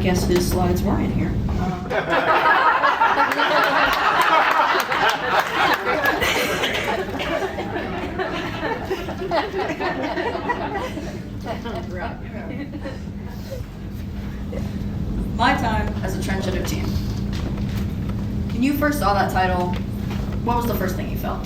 guess his slides weren't in here. My time as a Transgender Teen. When you first saw that title, what was the first thing you felt?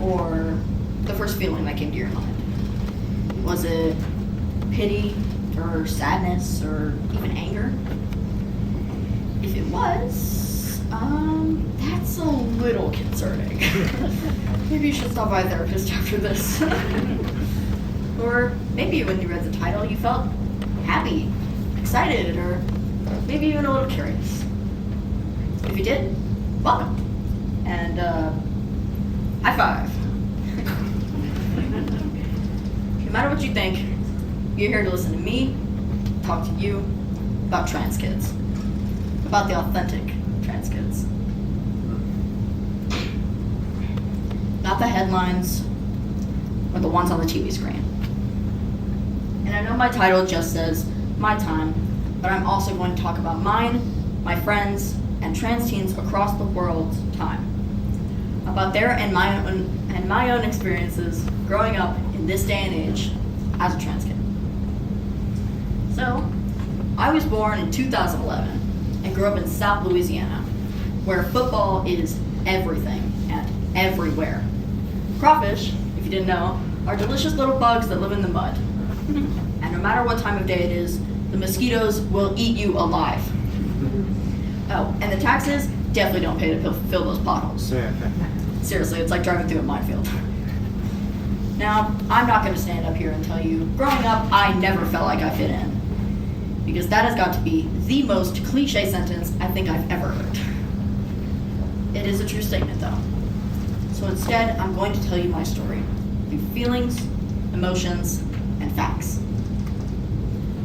Or the first feeling that came to your mind? Was it pity, or sadness, or even anger? If it was, that's a little concerning. Maybe you should stop by a therapist after this. Or maybe when you read the title, you felt happy, excited, or maybe even a little curious. If you did, welcome. And high five. No matter what you think, you're here to listen to me talk to you about trans kids, about the authentic trans kids. Not the headlines or the ones on the TV screen. And I know my title just says my time, but I'm also going to talk about mine, my friends, and trans teens across the world's time. About their and my own experiences growing up in this day and age as a trans kid. So, I was born in 2011 and grew up in South Louisiana, where football is everything and everywhere. Crawfish, if you didn't know, are delicious little bugs that live in the mud. And no matter what time of day it is, the mosquitoes will eat you alive. Oh, and the taxes definitely don't pay to fill those potholes. Seriously, it's like driving through a minefield. Now, I'm not going to stand up here and tell you, growing up, I never felt like I fit in. Because that has got to be the most cliche sentence I think I've ever heard. It is a true statement, though. So instead, I'm going to tell you my story through feelings, emotions, and facts.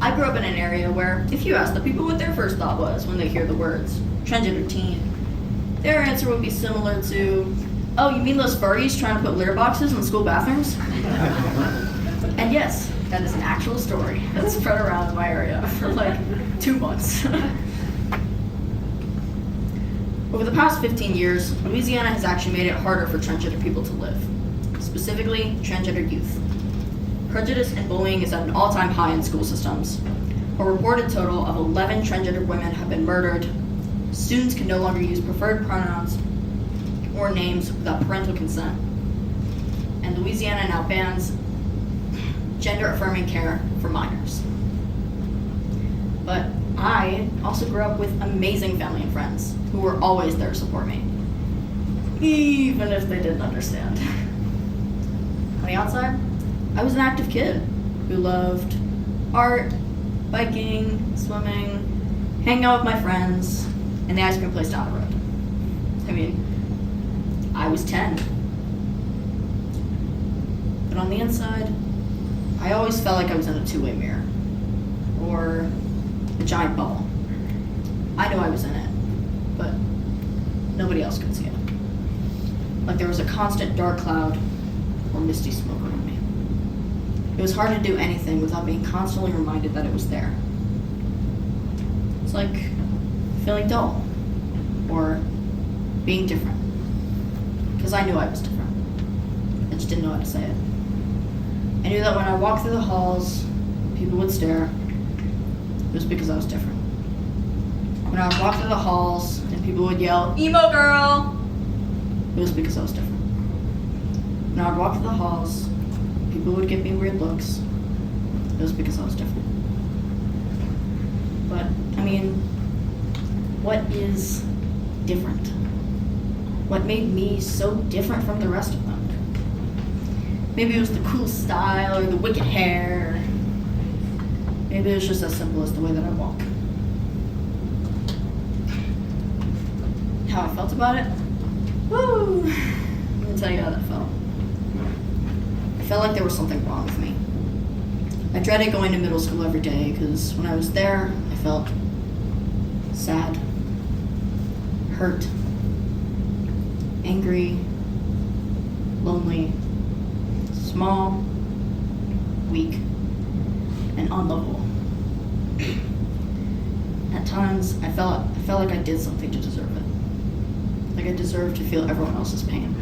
I grew up in an area where, if you asked the people what their first thought was when they hear the words transgender teen, their answer would be similar to, oh, you mean those furries trying to put litter boxes in school bathrooms? And yes, that is an actual story that's spread around in my area for like 2 months. Over the past 15 years, Louisiana has actually made it harder for transgender people to live, specifically transgender youth. Prejudice and bullying is at an all-time high in school systems. A reported total of 11 transgender women have been murdered. Students can no longer use preferred pronouns or names without parental consent. And Louisiana now bans gender-affirming care for minors. But I also grew up with amazing family and friends who were always there to support me, even if they didn't understand. On the outside, I was an active kid who loved art, biking, swimming, hanging out with my friends, and the ice cream place down the road. I mean, I was 10. But on the inside, I always felt like I was in a two-way mirror, or a giant bubble. I knew I was in it, but nobody else could see it. Like there was a constant dark cloud or misty smoke around me. It was hard to do anything without being constantly reminded that it was there. It's like feeling dull, or being different. Because I knew I was different. I just didn't know how to say it. I knew that when I walked through the halls, people would stare. It was because I was different. When I would walk through the halls and people would yell, "Emo girl!" it was because I was different. When I would walk through the halls, people would give me weird looks. It was because I was different. But, I mean, what is different? What made me so different from the rest of them? Maybe it was the cool style or the wicked hair. Maybe it was just as simple as the way that I walk. How I felt about it? Woo! Let me tell you how that felt. I felt like there was something wrong with me. I dreaded going to middle school every day because when I was there, I felt sad, hurt, angry, lonely, small, weak, and unlovable. At times, I felt like I did something to deserve it. Like I deserved to feel everyone else's pain.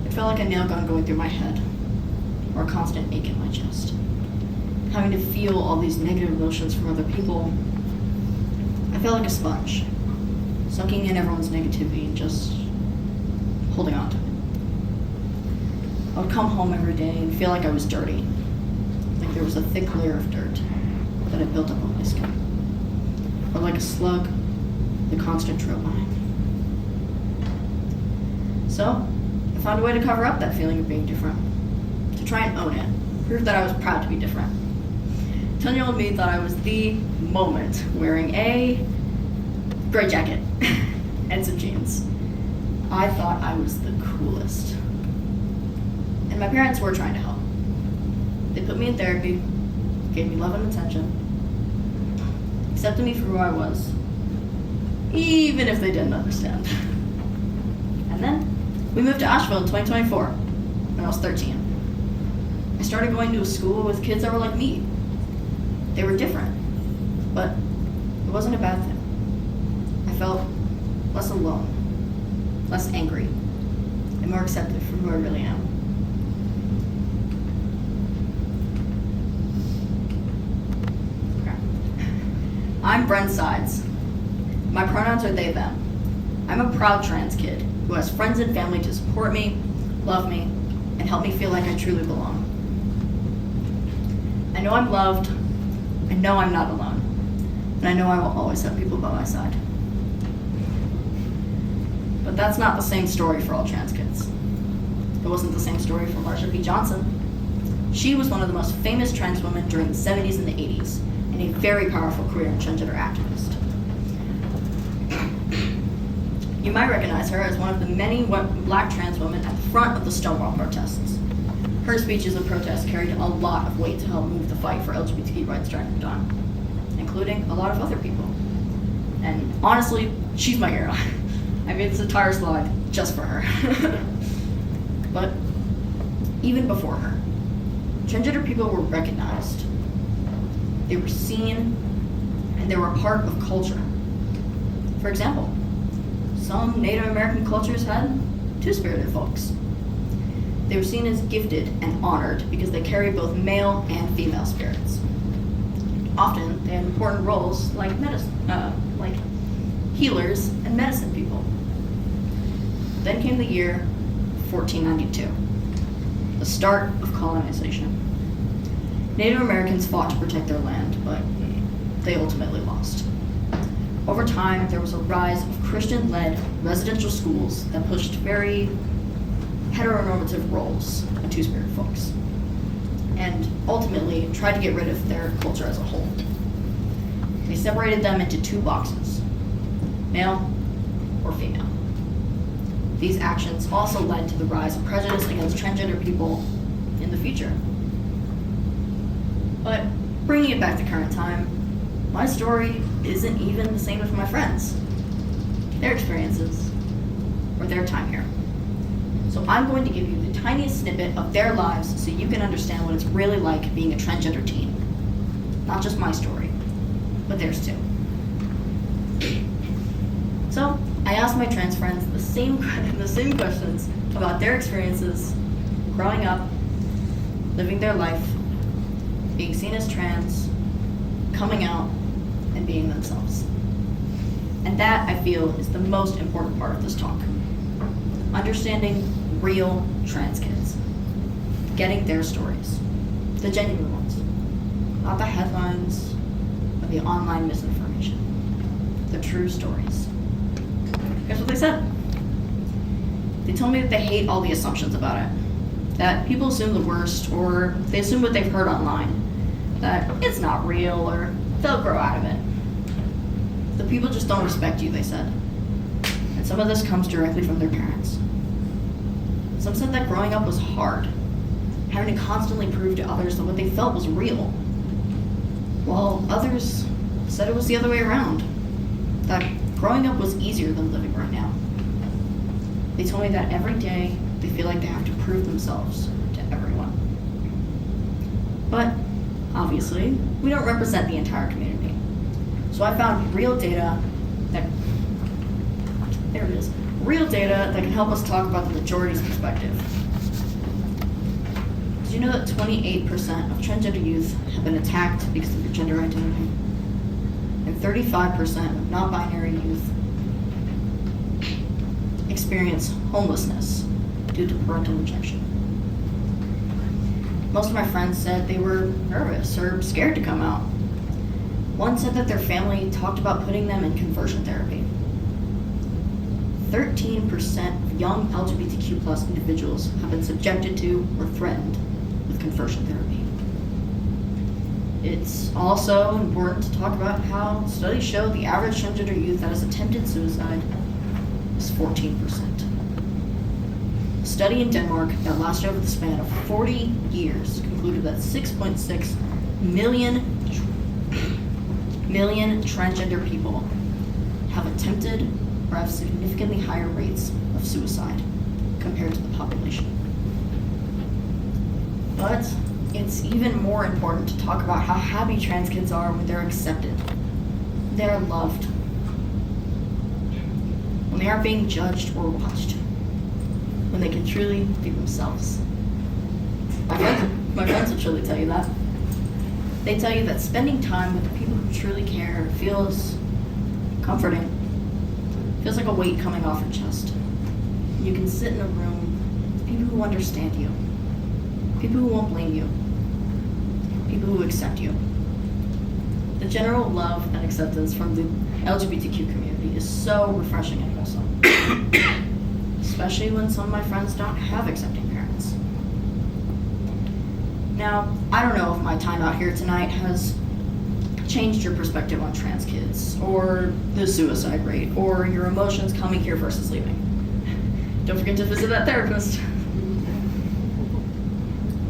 It felt like a nail gun going through my head, or a constant ache in my chest. Having to feel all these negative emotions from other people, I felt like a sponge, sucking in everyone's negativity and just holding on to it. I would come home every day and feel like I was dirty, like there was a thick layer of dirt that had built up on my skin, or like a slug the constant trail behind me. So, I found a way to cover up that feeling of being different, to try and own it, prove that I was proud to be different. 10-year-old me thought I was the moment, wearing a gray jacket and some jeans. I thought I was the coolest. And my parents were trying to help. They put me in therapy, gave me love and attention, accepted me for who I was, even if they didn't understand. And then we moved to Asheville in 2024 when I was 13. I started going to a school with kids that were like me. They were different, but it wasn't a bad thing. I felt less alone, less angry, and more accepted for who I really am. Okay. I'm Bryn Sides. My pronouns are they, them. I'm a proud trans kid who has friends and family to support me, love me, and help me feel like I truly belong. I know I'm loved, I know I'm not alone, and I know I will always have people by my side. But that's not the same story for all trans kids. It wasn't the same story for Marsha P. Johnson. She was one of the most famous trans women during the 70s and the 80s, and a very powerful career in transgender activist. You might recognize her as one of the many black trans women at the front of the Stonewall protests. Her speeches and protests carried a lot of weight to help move the fight for LGBTQ rights during her time, including a lot of other people. And honestly, she's my hero. I made this entire slide just for her. But even before her, transgender people were recognized. They were seen, and they were a part of culture. For example, some Native American cultures had two-spirited folks. They were seen as gifted and honored because they carried both male and female spirits. Often, they had important roles like like healers and medicine people. Then came the year 1492, the start of colonization. Native Americans fought to protect their land, but they ultimately lost. Over time, there was a rise of Christian-led residential schools that pushed very heteronormative roles of two-spirit folks, and ultimately tried to get rid of their culture as a whole. They separated them into two boxes, male or female. These actions also led to the rise of prejudice against transgender people in the future. But bringing it back to current time, my story isn't even the same as my friends, their experiences, or their time here. So I'm going to give you the tiniest snippet of their lives so you can understand what it's really like being a transgender teen. Not just my story, but theirs too. So I asked my trans friends the same questions about their experiences growing up, living their life, being seen as trans, coming out, and being themselves. And that, I feel, is the most important part of this talk. Understanding real trans kids. Getting their stories. The genuine ones. Not the headlines or the online misinformation. The true stories. Guess what they said? They told me that they hate all the assumptions about it. That people assume the worst, or they assume what they've heard online. That it's not real, or they'll grow out of it. The people just don't respect you, they said. And some of this comes directly from their parents. Some said that growing up was hard, having to constantly prove to others that what they felt was real, while others said it was the other way around, that growing up was easier than living right now. They told me that every day they feel like they have to prove themselves to everyone. But obviously, we don't represent the entire community. So I found real data that can help us talk about the majority's perspective. Did you know that 28% of transgender youth have been attacked because of their gender identity? And 35% of non-binary youth experience homelessness due to parental rejection. Most of my friends said they were nervous or scared to come out. One said that their family talked about putting them in conversion therapy. 13% of young LGBTQ+ individuals have been subjected to or threatened with conversion therapy. It's also important to talk about how studies show the average transgender youth that has attempted suicide is 14%. A study in Denmark that lasted over the span of 40 years concluded that 6.6 million transgender people have attempted or have significantly higher rates of suicide compared to the population. But it's even more important to talk about how happy trans kids are when they're accepted, they're loved, when they aren't being judged or watched, when they can truly be themselves. My friends will truly tell you that. They tell you that spending time with the people who truly care feels comforting. Feels like a weight coming off your chest. You can sit in a room with people who understand you, people who won't blame you, people who accept you. The general love and acceptance from the LGBTQ community is so refreshing and wholesome, especially when some of my friends don't have accepting parents. Now, I don't know if my time out here tonight has changed your perspective on trans kids, or the suicide rate, or your emotions coming here versus leaving. Don't forget to visit that therapist.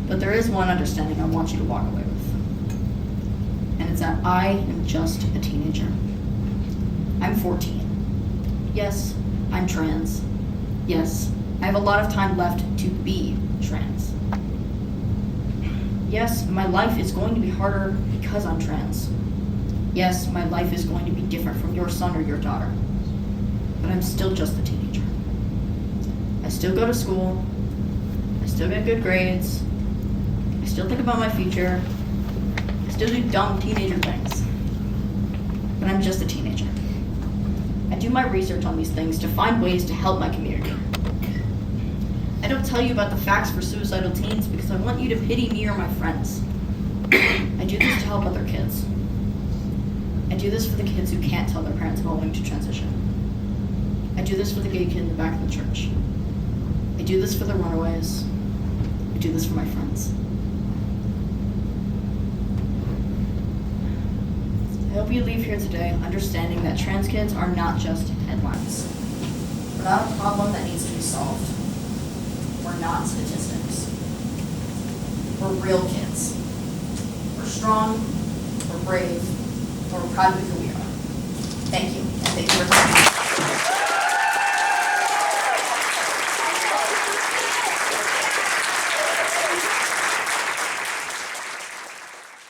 But there is one understanding I want you to walk away with. And it's that I am just a teenager. I'm 14. Yes, I'm trans. Yes, I have a lot of time left to be trans. Yes, my life is going to be harder because I'm trans. Yes, my life is going to be different from your son or your daughter. But I'm still just a teenager. I still go to school. I still get good grades. I still think about my future. I still do dumb teenager things. But I'm just a teenager. I do my research on these things to find ways to help my community. I don't tell you about the facts for suicidal teens because I want you to pity me or my friends. I do this to help other kids. I do this for the kids who can't tell their parents about wanting to transition. I do this for the gay kid in the back of the church. I do this for the runaways. I do this for my friends. I hope you leave here today understanding that trans kids are not just headlines. We're not a problem that needs to be solved. We're not statistics. We're real kids. We're strong, we're brave, and we're proud of who we are. Thank you, and thank you for coming.